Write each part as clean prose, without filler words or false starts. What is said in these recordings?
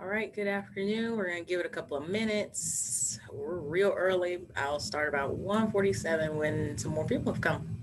All right, good afternoon. We're going to give it a couple of minutes. We're real early. I'll start about 1:47 when some more people have come.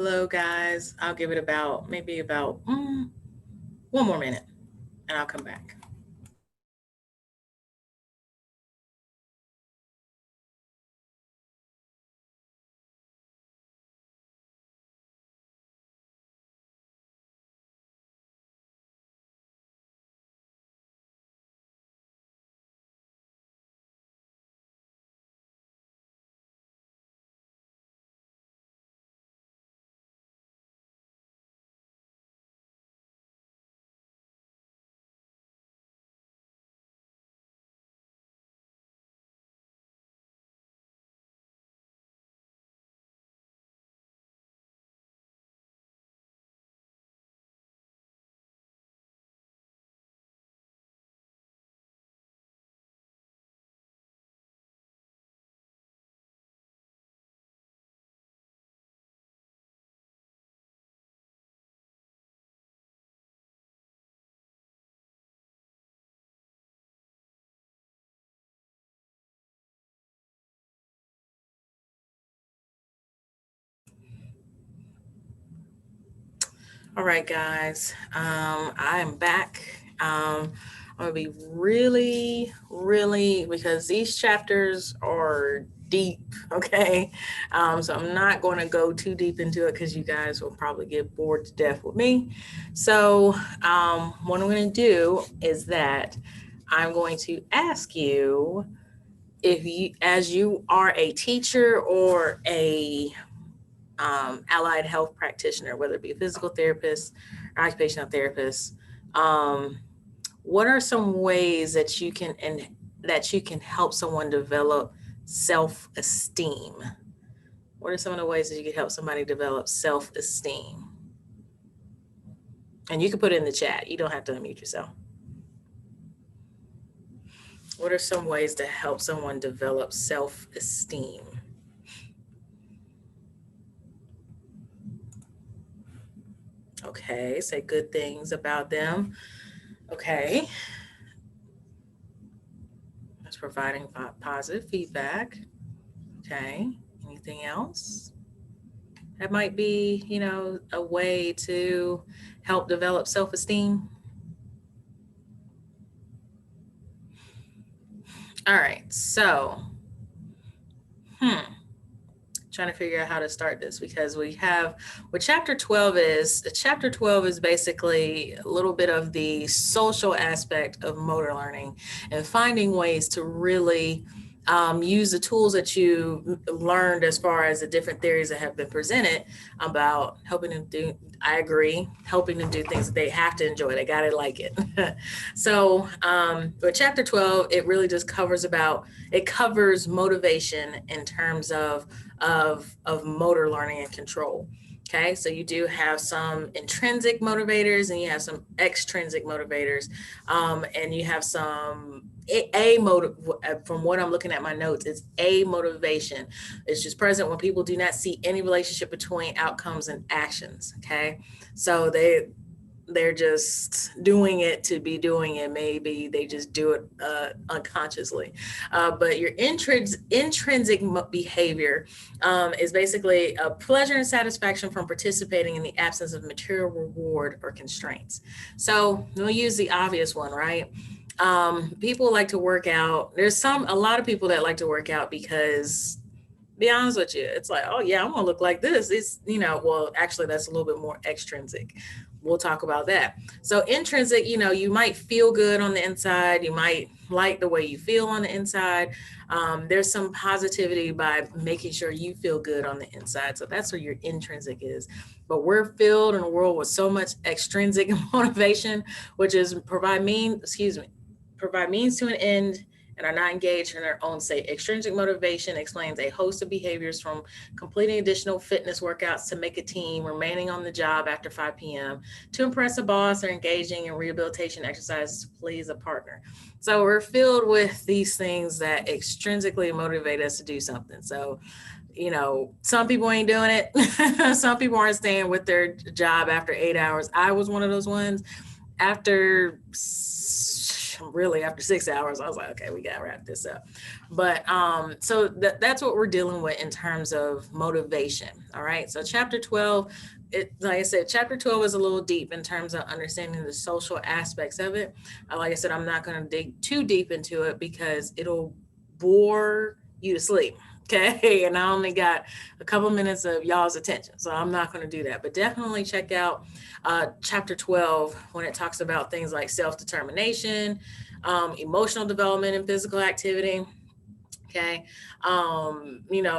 Hello, guys. I'll give it about maybe about one more minute and I'll come back. All right, guys. I am back. I'm gonna be really, because these chapters are deep. Okay, so I'm not going to go too deep into it because you guys will probably get bored to death with me. So, what I'm going to do is that I'm going to ask you if you, as you are a teacher or a allied health practitioner, whether it be a physical therapist or occupational therapist. Um, what are some ways that you can help someone develop self-esteem? What are some of the ways that you can help somebody develop self-esteem? And you can put it in the chat. You don't have to unmute yourself. What are some ways to help someone develop self-esteem? Okay, say good things about them. Okay, that's providing positive feedback. Okay. Anything else? That might be, a way to help develop self-esteem. All right. So, hmm, trying to figure out how to start this because we have what chapter 12 is basically a little bit of the social aspect of motor learning and finding ways to really use the tools that you learned as far as the different theories that have been presented about helping them do, I agree, helping them do things that they have to enjoy. They got to like it. So with chapter 12, it really just covers motivation in terms of motor learning and control. Okay, so you do have some intrinsic motivators and you have some extrinsic motivators, and you have some a motive. From what I'm looking at my notes, it's a motivation. It's just present when people do not see any relationship between outcomes and actions. Okay, so they're just doing it to be doing it. Maybe they just do it unconsciously. But your intrinsic behavior is basically a pleasure and satisfaction from participating in the absence of material reward or constraints. So we'll use the obvious one, right? People like to work out. A lot of people that like to work out because, be honest with you, it's like, oh yeah, I'm gonna look like this. It's, well, actually that's a little bit more extrinsic. We'll talk about that. So intrinsic, you might feel good on the inside. You might like the way you feel on the inside. There's some positivity by making sure you feel good on the inside. So that's where your intrinsic is. But we're filled in a world with so much extrinsic motivation, which is provide means to an end and are not engaged in their own sake. Extrinsic motivation explains a host of behaviors from completing additional fitness workouts to make a team, remaining on the job after 5 p.m., to impress a boss, or engaging in rehabilitation exercises to please a partner. So we're filled with these things that extrinsically motivate us to do something. So, some people ain't doing it. Some people aren't staying with their job after 8 hours. I was one of those ones. After really after 6 hours, I was like, okay, we got to wrap this up. But so that's what we're dealing with in terms of motivation. All right. So chapter 12, like I said, chapter 12 is a little deep in terms of understanding the social aspects of it. Like I said, I'm not going to dig too deep into it because it'll bore you to sleep. Okay. And I only got a couple minutes of y'all's attention. So I'm not going to do that. But definitely check out chapter 12 when it talks about things like self-determination, emotional development, and physical activity. Okay.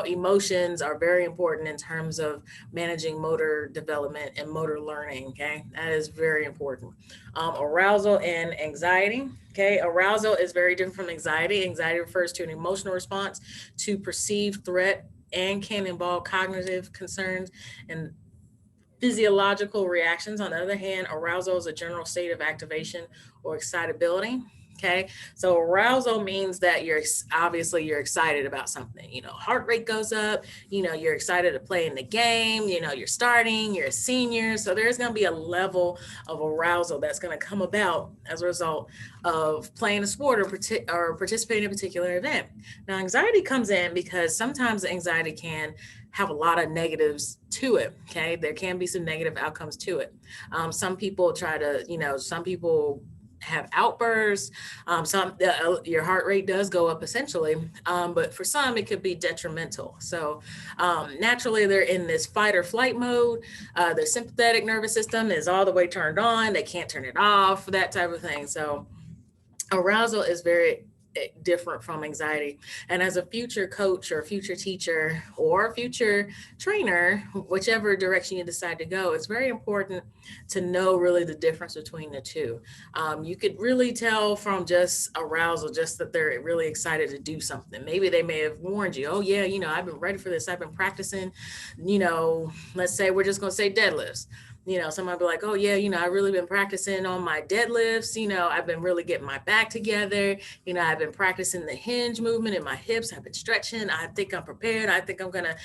Emotions are very important in terms of managing motor development and motor learning. Okay. That is very important. Arousal and anxiety. Okay. Arousal is very different from anxiety. Anxiety refers to an emotional response to perceived threat and can involve cognitive concerns and physiological reactions. On the other hand, arousal is a general state of activation or excitability. Okay, so arousal means that you're excited about something. Heart rate goes up. You're excited to play in the game. You're starting. You're a senior, so there's going to be a level of arousal that's going to come about as a result of playing a sport or participating in a particular event. Now, anxiety comes in because sometimes anxiety can have a lot of negatives to it. Okay, there can be some negative outcomes to it. Some people some people have outbursts. Your heart rate does go up essentially, but for some it could be detrimental. So naturally, they're in this fight or flight mode. Their sympathetic nervous system is all the way turned on. They can't turn it off. That type of thing. So arousal is very different from anxiety. And as a future coach or future teacher or future trainer, whichever direction you decide to go, it's very important to know really the difference between the two. You could really tell from just arousal, just that they're really excited to do something. Maybe they may have warned you, oh yeah, I've been ready for this. I've been practicing, let's say we're just going to say deadlifts. Somebody be like, oh yeah, I've really been practicing on my deadlifts. I've been really getting my back together. I've been practicing the hinge movement in my hips. I've been stretching. I think I'm prepared. I think I'm going to,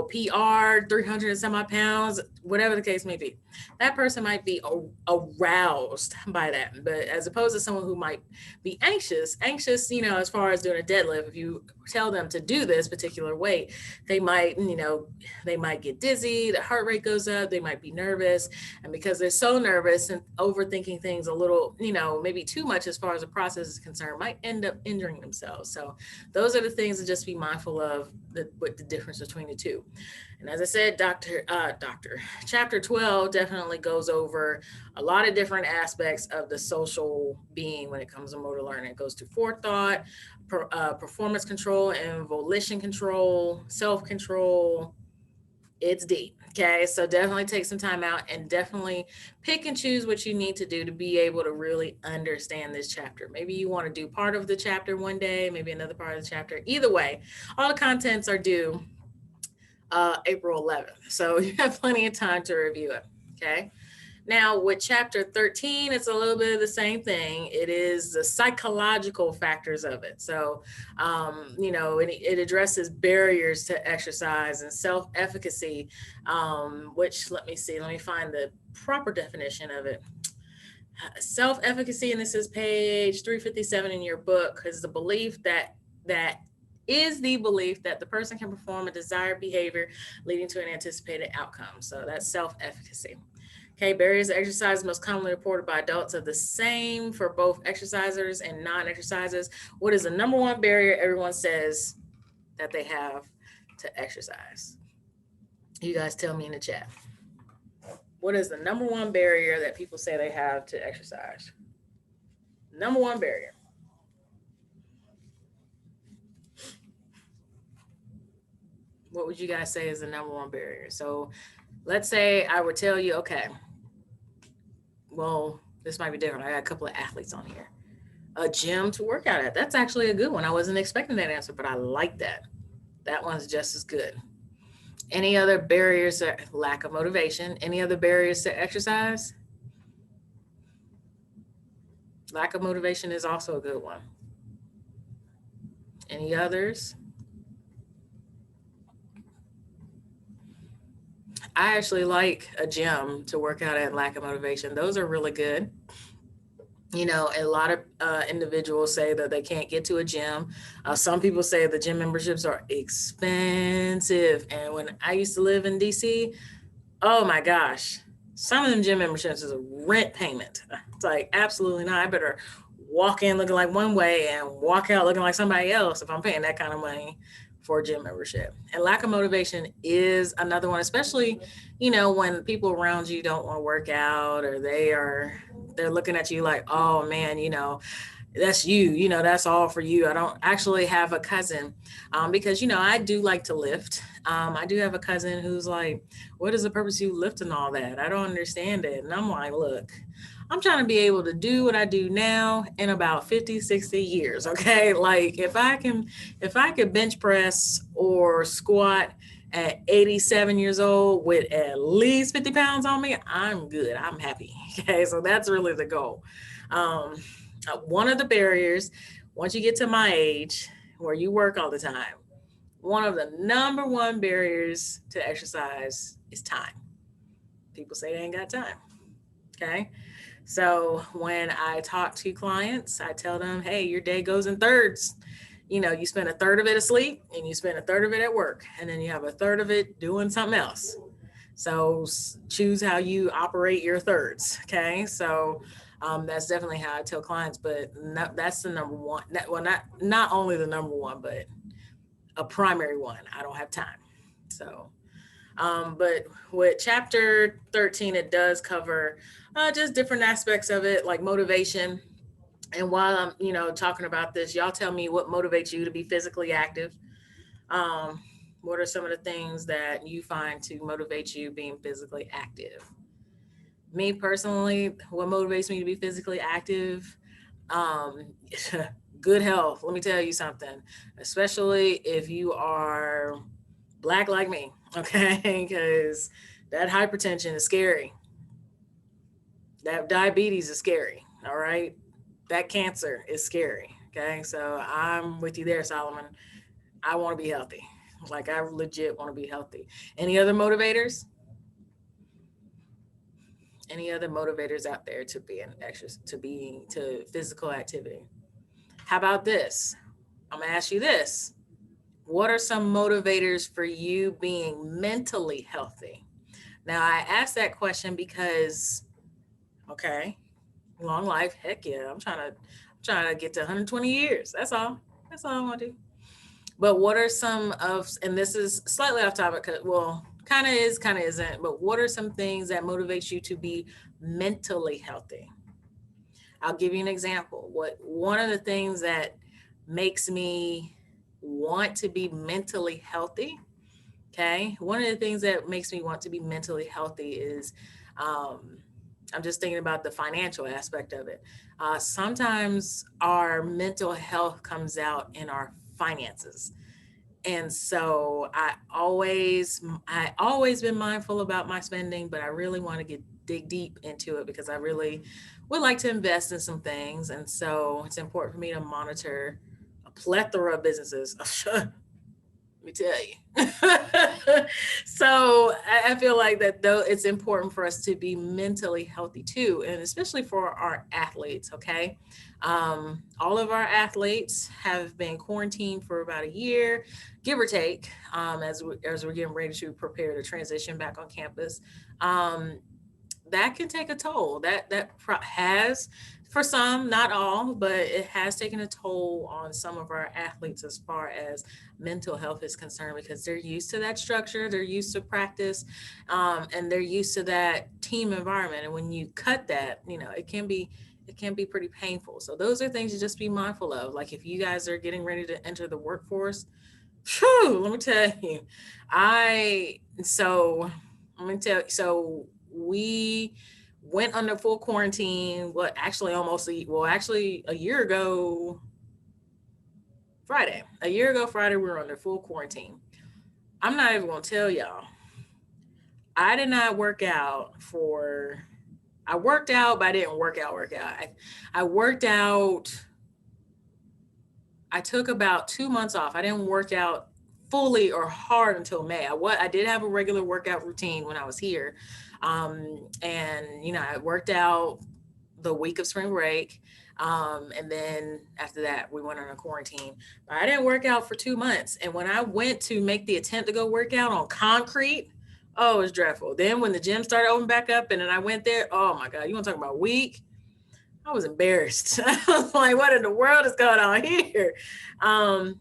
PR 300 and some odd pounds, whatever the case may be. That person might be aroused by that. But as opposed to someone who might be anxious, as far as doing a deadlift, if you tell them to do this particular weight, they might get dizzy, the heart rate goes up, they might be nervous. And because they're so nervous and overthinking things a little, maybe too much as far as the process is concerned, might end up injuring themselves. So those are the things to just be mindful of, what the difference between the two. And as I said, chapter 12 definitely goes over a lot of different aspects of the social being when it comes to motor learning. It goes to forethought, performance control and volition control, self-control. It's deep. Okay. So definitely take some time out and definitely pick and choose what you need to do to be able to really understand this chapter. Maybe you want to do part of the chapter one day, maybe another part of the chapter. Either way, all the contents are due April 11th. So you have plenty of time to review it. Okay. Now, with chapter 13, it's a little bit of the same thing. It is the psychological factors of it. So, it addresses barriers to exercise and self-efficacy, which let me find the proper definition of it. Self-efficacy, and this is page 357 in your book, is the belief that the person can perform a desired behavior leading to an anticipated outcome. So that's self-efficacy. Okay, barriers to exercise most commonly reported by adults are the same for both exercisers and non-exercisers. What is the number one barrier everyone says that they have to exercise? You guys tell me in the chat. What is the number one barrier that people say they have to exercise? Number one barrier. What would you guys say is the number one barrier? So let's say I would tell you, okay, well, this might be different. I got a couple of athletes on here. A gym to work out at. That's actually a good one. I wasn't expecting that answer, but I like that. That one's just as good. Any other barriers? Lack of motivation. Any other barriers to exercise? Lack of motivation is also a good one. Any others? I actually like a gym to work out at. Lack of motivation. Those are really good. You know, a lot of individuals say that they can't get to a gym. Some people say the gym memberships are expensive. And when I used to live in DC, oh my gosh, some of them gym memberships is a rent payment. It's like, absolutely not. I better walk in looking like one way and walk out looking like somebody else if I'm paying that kind of money for a gym membership. And lack of motivation is another one, especially, you know, when people around you don't want to work out, or they're looking at you like, oh man, you know, that's you, you know, that's all for you. I don't actually have a cousin, because, you know, I do like to lift. I do have a cousin who's like, what is the purpose of you lifting all that? I don't understand it. And I'm like, look, I'm trying to be able to do what I do now in about 50, 60 years. Okay. Like if I could bench press or squat at 87 years old with at least 50 pounds on me, I'm good. I'm happy. Okay. So that's really the goal. Um, One of the barriers, once you get to my age where you work all the time, one of the number one barriers to exercise is time. People say they ain't got time. Okay. So when I talk to clients, I tell them, hey, your day goes in thirds. You know, you spend a third of it asleep and you spend a third of it at work, and then you have a third of it doing something else. So choose how you operate your thirds. Okay. So that's definitely how I tell clients, but that's the number one. Well, not only the number one, but a primary one. I don't have time. So, but with chapter 13, it does cover just different aspects of it, like motivation. And while I'm, you know, talking about this, y'all tell me what motivates you to be physically active. Um, what are some of the things that you find to motivate you being physically active? Me personally, what motivates me to be physically active? Um, Good health. Let me tell you something, especially if you are black like me, okay? Because that hypertension is scary. That diabetes is scary, all right? That cancer is scary, okay? So I'm with you there, Solomon. I want to be healthy. Like, I legit want to be healthy. Any other motivators? Any other motivators out there to be an extra to being to physical activity? How about this? I'm gonna ask you this. What are some motivators for you being mentally healthy? Now, I asked that question because, okay, long life, heck yeah, I'm trying to get to 120 years. That's all. That's all I want to do. But what are some of, and this is slightly off topic, well, kind of is, kind of isn't, but what are some things that motivates you to be mentally healthy? I'll give you an example. What one of the things that makes me want to be mentally healthy, okay? One of the things that makes me want to be mentally healthy is um, I'm just thinking about the financial aspect of it. Sometimes our mental health comes out in our finances. And so I always been mindful about my spending, but I really want to get dig deep into it because I really would like to invest in some things. And so it's important for me to monitor a plethora of businesses. Let me tell you. So I feel like that though it's important for us to be mentally healthy too, and especially for our athletes. Okay, all of our athletes have been quarantined for about a year, give or take, as we're getting ready to prepare to transition back on campus. Um, that can take a toll. Has, for some, not all, but it has taken a toll on some of our athletes as far as mental health is concerned because they're used to that structure, they're used to practice, and they're used to that team environment. And when you cut that, you know, it can be pretty painful. So those are things to just be mindful of. Like if you guys are getting ready to enter the workforce, phew, let me tell you, I so let me tell you, so we went under full quarantine. What actually actually a year ago Friday. A year ago Friday, we were under full quarantine. I'm not even gonna tell y'all. I did not work out for. I worked out, but I didn't work out. I worked out. I took about 2 months off. I didn't work out fully or hard until May. I did have a regular workout routine when I was here, and you know I worked out the week of spring break. And then after that, we went on a quarantine. But I didn't work out for 2 months. And when I went to make the attempt to go work out on concrete, oh, it was dreadful. Then when the gym started opening back up and then I went there, oh my God, you want to talk about weak? I was embarrassed. I was like, what in the world is going on here? Um,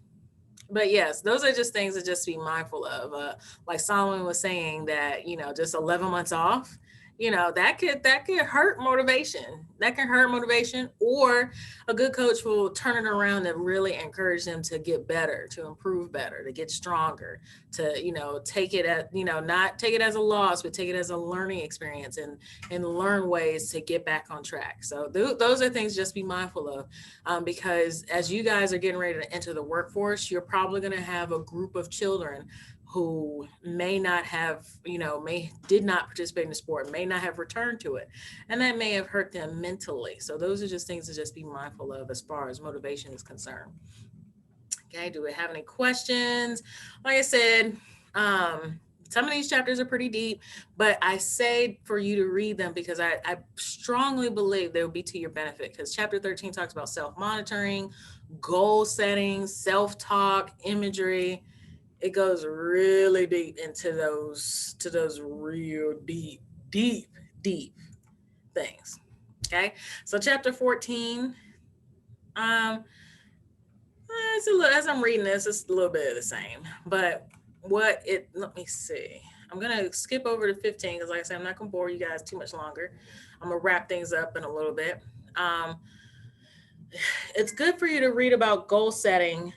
but yes, those are just things to just be mindful of. Like Solomon was saying that, just 11 months off, that could hurt motivation. That can hurt motivation. Or a good coach will turn it around and really encourage them to get better, to improve better, to get stronger, to, take it at, not take it as a loss, but take it as a learning experience and learn ways to get back on track. So those are things just be mindful of, because as you guys are getting ready to enter the workforce, you're probably going to have a group of children who may not have, did not participate in the sport, may not have returned to it, and that may have hurt them mentally. So those are just things to just be mindful of as far as motivation is concerned. Okay, do we have any questions? Like I said, some of these chapters are pretty deep, but I say for you to read them because I strongly believe they will be to your benefit, because chapter 13 talks about self-monitoring, goal setting, self-talk, imagery. It goes really deep into those real deep things. Okay, so chapter 14, um it's a little, as I'm reading this, it's a little bit of the same, but let me see, I'm gonna skip over to 15 because like I said, I'm not gonna bore you guys too much longer. I'm gonna wrap things up in a little bit. um it's good for you to read about goal setting.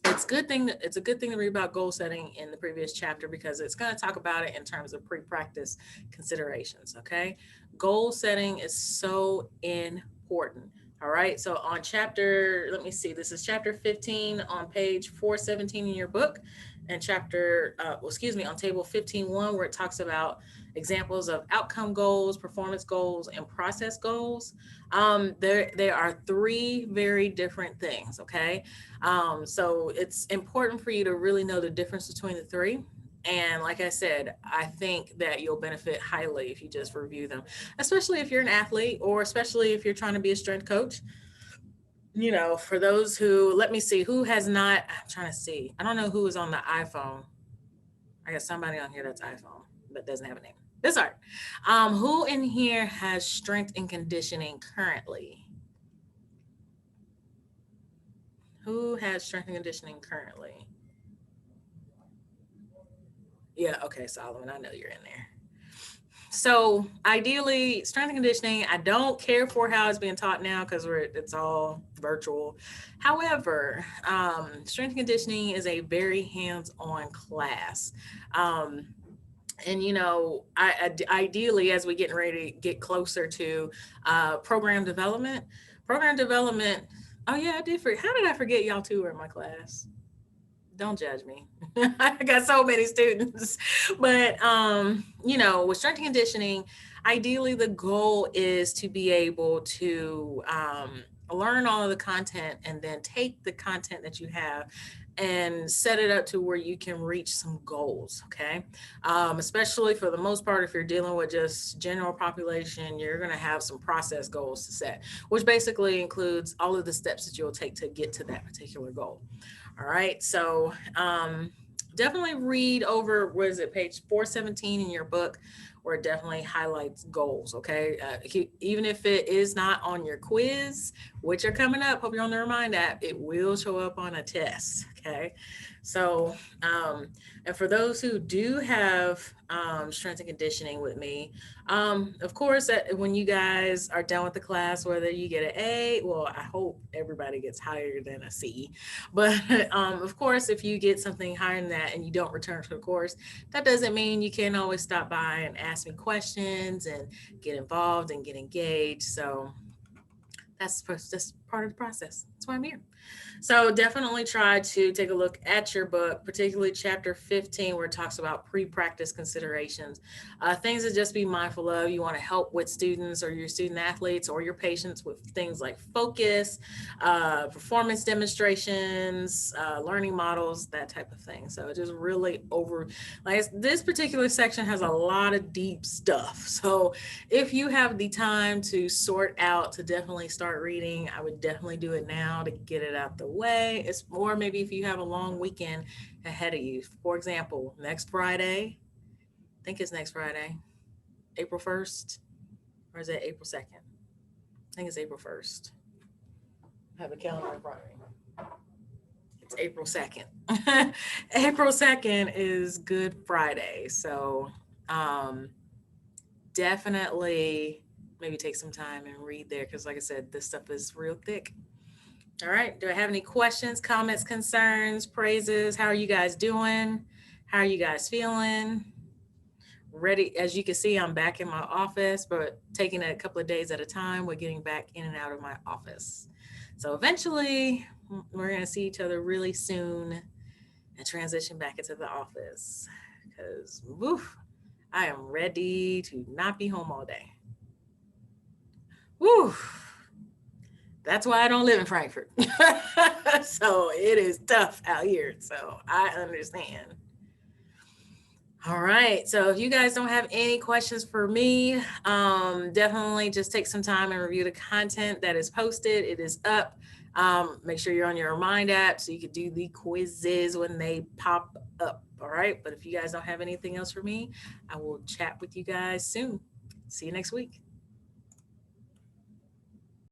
It's a good thing to read about goal setting in the previous chapter, because it's going to talk about it in terms of pre-practice considerations. Okay, goal setting is so important. All right, so on chapter, let me see, this is chapter 15 on page 417 in your book, and on table 15.1, where it talks about examples of outcome goals, performance goals, and process goals. There are three very different things. Okay, so it's important for you to really know the difference between the three. And like I said, I think that you'll benefit highly if you just review them, especially if you're an athlete, or especially if you're trying to be a strength coach. For those who, let me see, who has not, I'm trying to see, I don't know who is on the iPhone. I got somebody on here that's iPhone, but doesn't have a name. That's all right. Who in here has strength and conditioning currently? Who has strength and conditioning currently? Yeah, okay, Solomon, I know you're in there. So ideally, strength and conditioning, I don't care for how it's being taught now because it's all virtual. However, strength and conditioning is a very hands-on class. Um, and ideally, as we getting ready to get closer to program development. Oh yeah, I did forget. How did I forget y'all two were in my class? Don't judge me. I got so many students. But with strength and conditioning, ideally the goal is to be able to learn all of the content and then take the content that you have and set it up to where you can reach some goals. Okay, especially for the most part, if you're dealing with just general population, you're going to have some process goals to set, which basically includes all of the steps that you'll take to get to that particular goal. All right. So definitely read over, what is it, page 417 in your book, where it definitely highlights goals. Okay. Even if it is not on your quiz, which are coming up, hope you're on the Remind app, it will show up on a test. Okay. So, and for those who do have strength and conditioning with me, of course, when you guys are done with the class, whether you get an A, well, I hope everybody gets higher than a C. But of course, if you get something higher than that and you don't return to the course, that doesn't mean you can't always stop by and ask me questions and get involved and get engaged. So that's part of the process. That's why I'm here. So definitely try to take a look at your book, particularly chapter 15, where it talks about pre-practice considerations, things to just be mindful of. You want to help with students or your student athletes or your patients with things like focus, performance demonstrations, learning models, that type of thing. So it just really like this particular section has a lot of deep stuff. So if you have the time to sort out, to definitely start reading, I would definitely do it now to get it out the way. It's more maybe if you have a long weekend ahead of you. For example, next Friday, I think it's next Friday, April 1st, or is it April 2nd? I think it's April 1st. I have a calendar in front of me. It's April 2nd. April 2nd is Good Friday. So definitely maybe take some time and read there because, like I said, this stuff is real thick. All right. Do I have any questions, comments, concerns, praises? How are you guys doing? How are you guys feeling? Ready? As you can see, I'm back in my office, but taking it a couple of days at a time. We're getting back in and out of my office. So eventually, we're going to see each other really soon and transition back into the office because, woof, I am ready to not be home all day. Woo! That's why I don't live in Frankfurt. So it is tough out here. So I understand. All right. So if you guys don't have any questions for me, definitely just take some time and review the content that is posted. It is up. Make sure you're on your Remind app so you can do the quizzes when they pop up. All right. But if you guys don't have anything else for me, I will chat with you guys soon. See you next week.